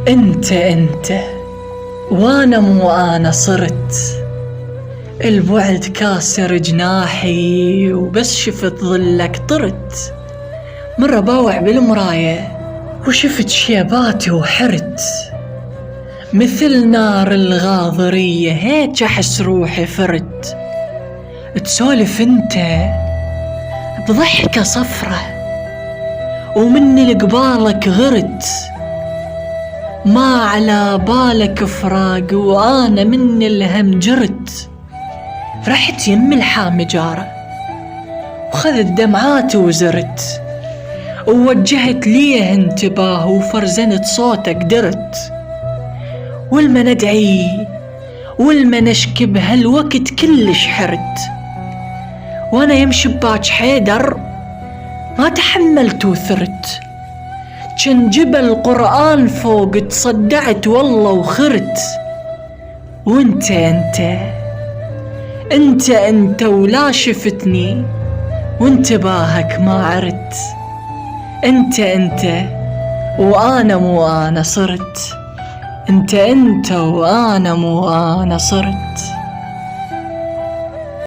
انت وانا مو انا صرت. البعد كاسر جناحي وبس شفت ظلك طرت. مرة باوع بالمراية وشفت شيباتي وحرت، مثل نار الغاضرية هيك احس روحي فرت. تسولف انت بضحكة صفرة ومني لقبالك غرت، ما على بالك فراق وانا من الهم جرت. رحت يم الحامي جارة وخذت دمعاتي وزرت، ووجهت ليه انتباه وفرزنت صوتك درت. والما ندعي والما نشكي بهالوقت كلش حرت، وانا يمشي بباج حيدر ما تحملت وثرت. جن جبل قرآن فوق تصدعت والله وخرت. وانت ولا شفتني وانتباهك ما عرت. انت وانا مو انا صرت. انت وانا مو انا صرت.